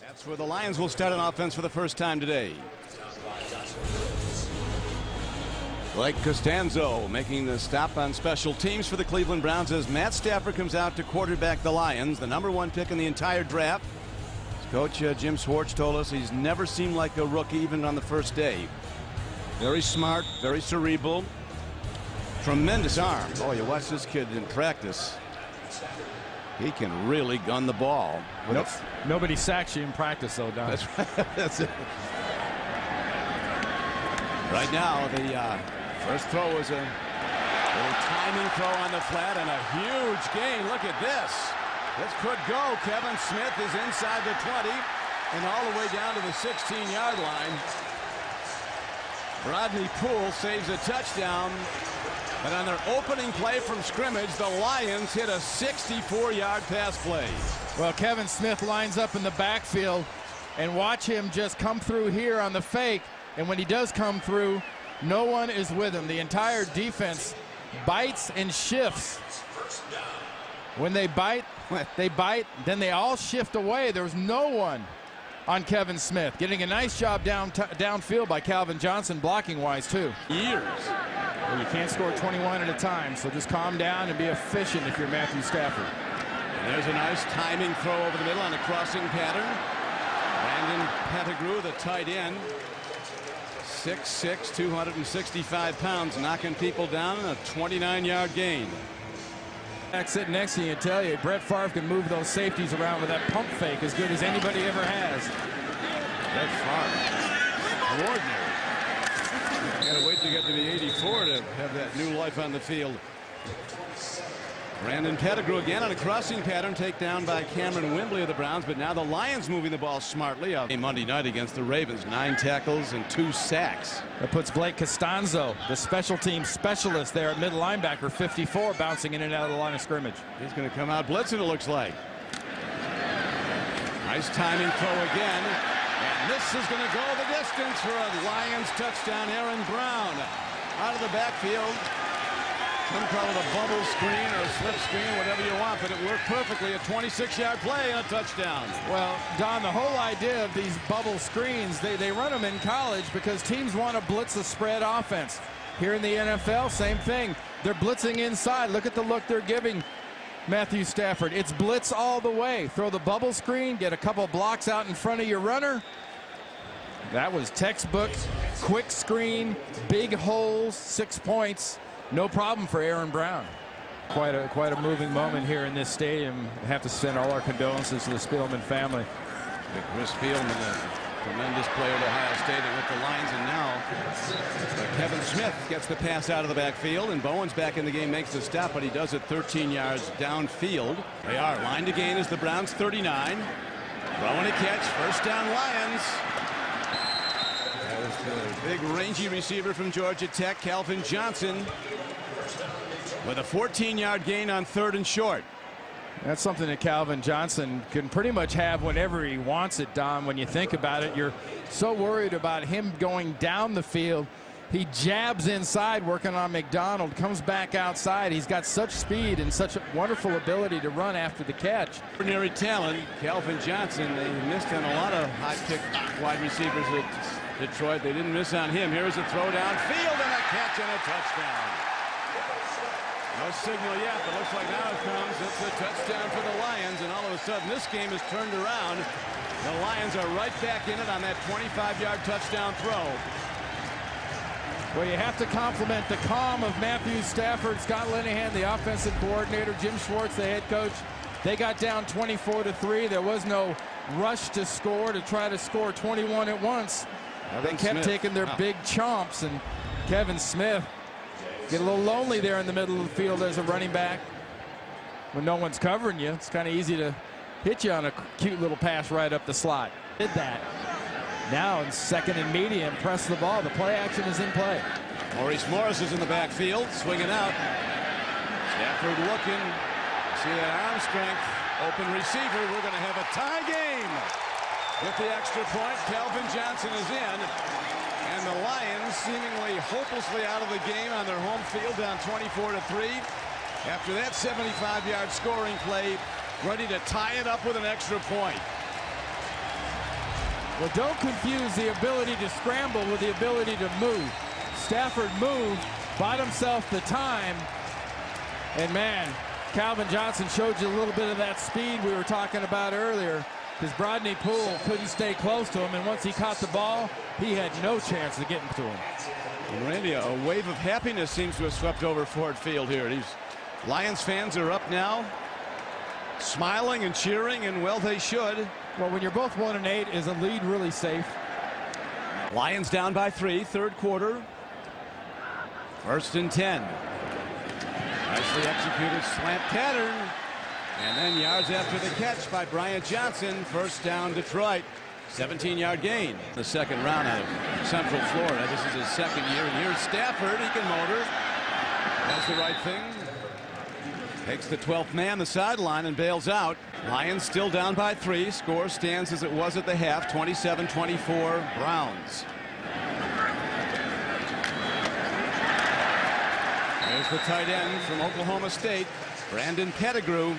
That's where the Lions will start on offense for the first time today. Blake Costanzo making the stop on special teams for the Cleveland Browns as Matt Stafford comes out to quarterback the Lions, the #1 pick in the entire draft. Coach Jim Schwartz told us he's never seemed like a rookie even on the first day. Very smart, very cerebral, tremendous arm. Oh, you watch this kid in practice. He can really gun the ball. Nope. Nobody sacks you in practice, though, Don. That's right. That's it. Right now, the first throw was a little timing throw on the flat and a huge gain. Look at this. This could go. Kevin Smith is inside the 20 and all the way down to the 16-yard line. Rodney Poole saves a touchdown. But on their opening play from scrimmage, the Lions hit a 64-yard pass play. Well, Kevin Smith lines up in the backfield, and watch him just come through here on the fake. And when he does come through, no one is with him. The entire defense bites and shifts. When they bite, then they all shift away. There's no one on Kevin Smith. Getting a nice job downfield by Calvin Johnson, blocking-wise, too. Years. Well, you can't score 21 at a time, so just calm down and be efficient if you're Matthew Stafford. And there's a nice timing throw over the middle on a crossing pattern. Brandon Pettigrew, the tight end. 6'6", 265 pounds, knocking people down, and a 29-yard gain. Sitting next to you and tell you, Brett Favre can move those safeties around with that pump fake as good as anybody ever has. Brett Favre, ordinary. Gotta wait to get to the 84 to have that new life on the field. Brandon Pettigrew again on a crossing pattern, takedown by Cameron Wimbley of the Browns, but now the Lions moving the ball smartly. Monday night against the Ravens, 9 tackles and 2 sacks. That puts Blake Costanzo, the special team specialist there at middle linebacker, 54, bouncing in and out of the line of scrimmage. He's going to come out blitzing, it looks like. Nice timing throw again. And this is going to go the distance for a Lions touchdown. Aaron Brown out of the backfield. Some call it a bubble screen or a slip screen, whatever you want, but it worked perfectly. A 26-yard play and a touchdown. Well, Don, the whole idea of these bubble screens, they run them in college because teams want to blitz the spread offense. Here in the NFL, same thing. They're blitzing inside. Look at the look they're giving Matthew Stafford. It's blitz all the way. Throw the bubble screen, get a couple blocks out in front of your runner. That was textbook, quick screen, big holes, 6 points. No problem for Aaron Brown. Quite a moving moment here in this stadium. I have to send all our condolences to the Spielman family. Chris Spielman, a tremendous player at Ohio State and with the Lions, and now Kevin Smith gets the pass out of the backfield, and Bowen's back in the game, makes the stop, but he does it 13 yards downfield. They are line to gain as the Browns 39. Throwing a catch, first down Lions. That was the big rangy receiver from Georgia Tech, Calvin Johnson, with a 14-yard gain on 3rd and short. That's something that Calvin Johnson can pretty much have whenever he wants it, Don. When you think about it, you're so worried about him going down the field. He jabs inside, working on McDonald, comes back outside. He's got such speed and such a wonderful ability to run after the catch. Ordinary talent, Calvin Johnson. They missed on a lot of high-pick wide receivers at Detroit. They didn't miss on him. Here's a throw downfield and a catch and a touchdown. No signal yet, but looks like now it comes. It's a touchdown for the Lions, and all of a sudden this game is turned around. The Lions are right back in it on that 25-yard touchdown throw. Well, you have to compliment the calm of Matthew Stafford, Scott Linehan, the offensive coordinator, Jim Schwartz, the head coach. They got down 24-3. There was no rush to score, to try to score 21 at once. They kept taking their big chomps, and Kevin Smith get a little lonely there in the middle of the field as a running back. When no one's covering you, it's kind of easy to hit you on a cute little pass right up the slot. Did that. Now in 2nd and medium, press the ball. The play action is in play. Maurice Morris is in the backfield, swinging out. Stafford looking. See that arm strength. Open receiver. We're going to have a tie game. With the extra point, Calvin Johnson is in. And the Lions seemingly hopelessly out of the game on their home field, down 24-3. After that 75-yard scoring play, ready to tie it up with an extra point. Well, don't confuse the ability to scramble with the ability to move. Stafford moved, bought himself the time, and man, Calvin Johnson showed you a little bit of that speed we were talking about earlier, because Brodney Poole couldn't stay close to him, and once he caught the ball, he had no chance of getting to him. And Randy, a wave of happiness seems to have swept over Ford Field here. These Lions fans are up now, smiling and cheering, and well, they should. Well, when you're both 1-8, is a lead really safe? Lions down by 3, third quarter. 1st and 10. Nicely executed slant pattern. And then yards after the catch by Bryant Johnson. First down, Detroit. 17-yard gain. The second round out of Central Florida. This is his second year. And here's Stafford. He can motor. Does the right thing. Takes the 12th man the sideline and bails out. Lions still down by 3. Score stands as it was at the half. 27-24 Browns. There's the tight end from Oklahoma State, Brandon Pettigrew.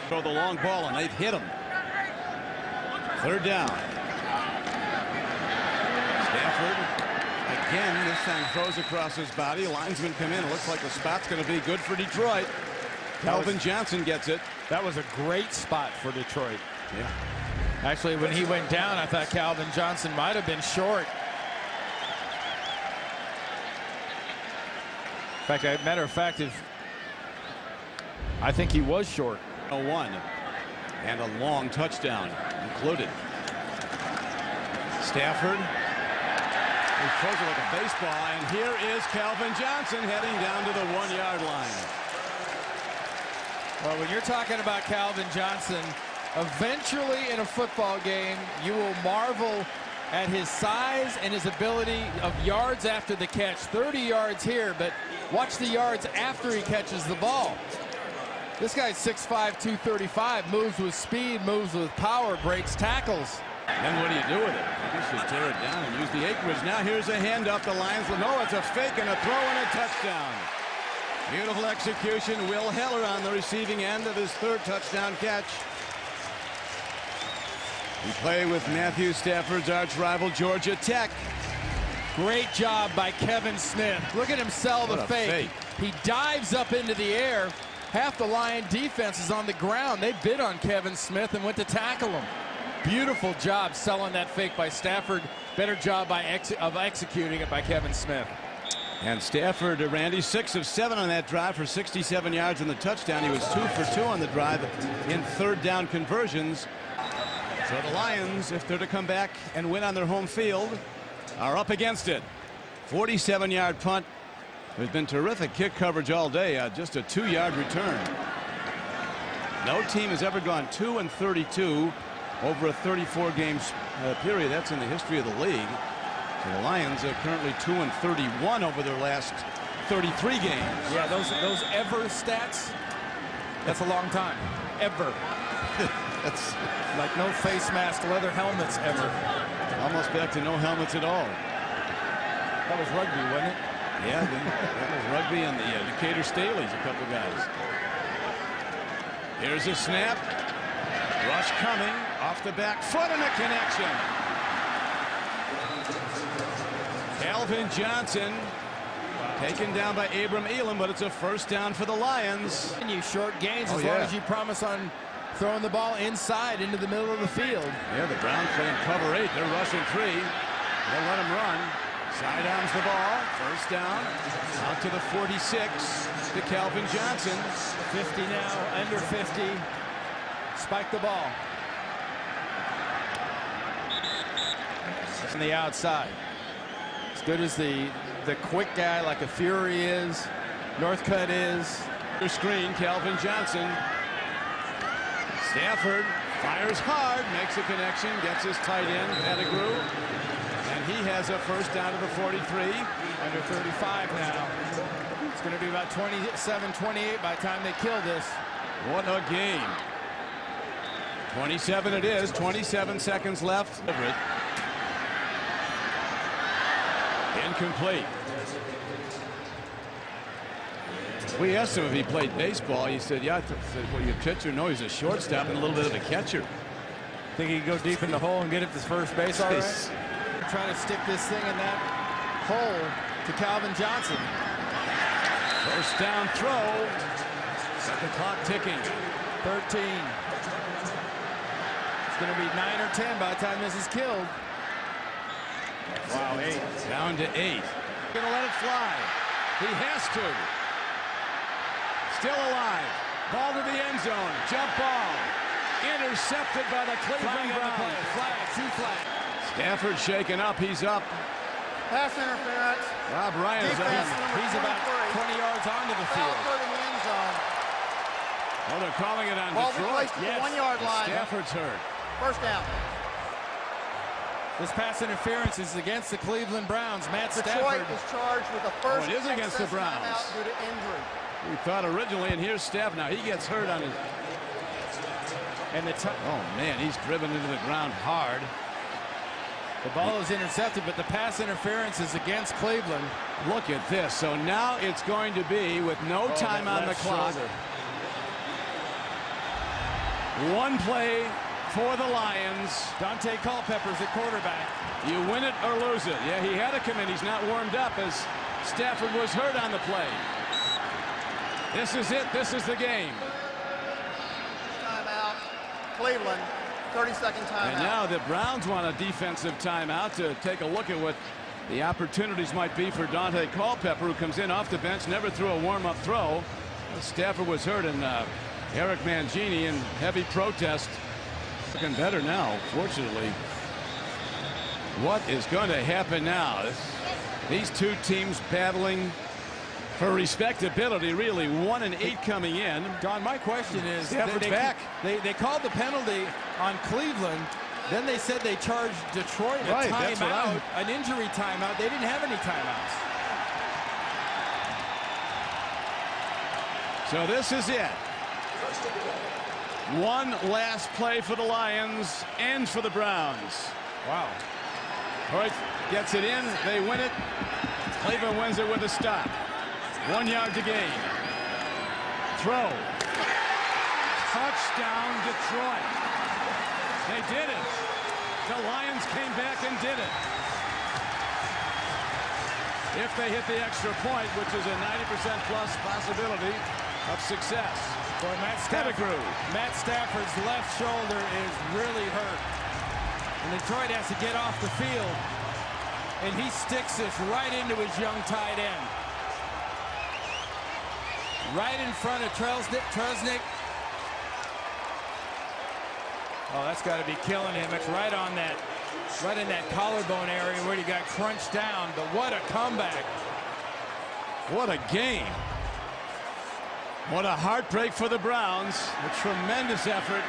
Throw the long ball, and they've hit him. Third down. Stafford again, this time throws across his body. Linesman come in. It looks like the spot's going to be good for Detroit. Calvin Johnson gets it. That was a great spot for Detroit. Yeah. Actually, when he went down, I thought Calvin Johnson might have been short. In fact, as a matter of fact, I think he was short. 1 and a long touchdown included. Stafford. He throws it like a baseball, and here is Calvin Johnson heading down to the 1-yard line. Well, when you're talking about Calvin Johnson, eventually in a football game, you will marvel at his size and his ability of yards after the catch. 30 yards here, but watch the yards after he catches the ball. This guy's 6'5", 235, moves with speed, moves with power, breaks tackles. Then what do you do with it? You should tear it down and use the acreage. Now here's a handoff. The Lions will know it's a fake and a throw and a touchdown. Beautiful execution. Will Heller on the receiving end of his 3rd touchdown catch. We play with Matthew Stafford's arch rival Georgia Tech. Great job by Kevin Smith. Look at him sell the fake. He dives up into the air. Half the Lion defense is on the ground. They bid on Kevin Smith and went to tackle him. Beautiful job selling that fake by Stafford. Better job of executing it by Kevin Smith. And Stafford, Randy, 6 of 7 on that drive for 67 yards in the touchdown. He was 2 for 2 on the drive in 3rd down conversions. So the Lions, if they're to come back and win on their home field, are up against it. 47-yard punt. There's been terrific kick coverage all day. Just a 2-yard return. No team has ever gone 2 and 32 over a 34-game period. That's in the history of the league. So the Lions are currently 2 and 31 over their last 33 games. Yeah, those ever stats, that's a long time. Ever. That's like no face mask, leather helmets ever. Almost back to no helmets at all. That was rugby, wasn't it? Yeah, that was rugby and the Decatur Staleys, a couple guys. Here's a snap. Rush coming off the back foot and a connection. Calvin Johnson taken down by Abram Elam, but it's a first down for the Lions. And you short gains as long as you promise on throwing the ball inside into the middle of the field. Yeah, the Browns playing cover 8. They're rushing 3. They'll let him run. Sidearms the ball. First down. Out to the 46 to Calvin Johnson. 50 now, under 50. Spike the ball. On the outside. As good as the quick guy like a Fury is, Northcutt is. Screen, Calvin Johnson. Stafford fires hard, makes a connection, gets his tight end, Pettigrew. And he has a first down to the 43. Under 35 now. It's going to be about 27-28 by the time they kill this. What a game. 27 it is, 27 seconds left. Incomplete. We asked him if he played baseball. He said, yeah. I said, well, you a pitcher? No, he's a shortstop and a little bit of a catcher. Think he can go deep in the hole and get it to first base all right? Trying to stick this thing in that hole to Calvin Johnson. First down throw. Set the clock ticking. 13. It's going to be 9 or 10 by the time this is killed. Wow, 8. Down to 8. Gonna let it fly. He has to. Still alive. Ball to the end zone. Jump ball. Intercepted by the Cleveland Browns. Flag, 2 flags. Stafford shaken up. He's up. Pass interference. Rob Ryan's up. He's about 20 yards onto the field. In the end zone. Oh, they're calling it on Ball Detroit. placed at the 1-yard line. Stafford's hurt. First down. This pass interference is against the Cleveland Browns. Matt Detroit Stafford is charged with the first it is against the Browns. timeout due to injury. We thought originally, and here's Stafford. Now he gets hurt on his. And oh man, he's driven into the ground hard. The ball is intercepted, but the pass interference is against Cleveland. Look at this. So now it's going to be with no time on the clock. Shoulder. One play for the Lions. Daunte Culpepper's at quarterback. You win it or lose it. Yeah, he had to come in. He's not warmed up as Stafford was hurt on the play. This is it. This is the game. Timeout. Cleveland. 30-second timeout. And now the Browns want a defensive timeout to take a look at what the opportunities might be for Daunte Culpepper, who comes in off the bench, never threw a warm-up throw. Stafford was hurt, and Eric Mangini in heavy protest. Looking better now, fortunately. What is going to happen now? These two teams battling for respectability, really. 1-8 coming in. Don, my question is, Stafford's back. They called the penalty on Cleveland. Then they said they charged Detroit a timeout, an injury timeout. They didn't have any timeouts. So this is it. One last play for the Lions, ends for the Browns. Wow. Detroit gets it in, they win it. Cleveland wins it with a stop. 1 yard to gain. Throw. Touchdown, Detroit. They did it. The Lions came back and did it. If they hit the extra point, which is a 90% plus possibility of success. Boy, Pettigrew. Matt Stafford's left shoulder is really hurt. And Detroit has to get off the field. And he sticks this right into his young tight end. Right in front of Trusnick. Oh, that's got to be killing him. It's right on that, right in that collarbone area where he got crunched down. But what a comeback. What a game. What a heartbreak for the Browns. A tremendous effort.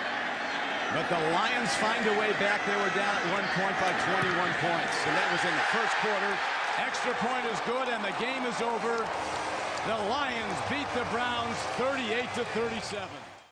But the Lions find a way back. They were down at one point by 21 points. And that was in the first quarter. Extra point is good, and the game is over. The Lions beat the Browns 38-37.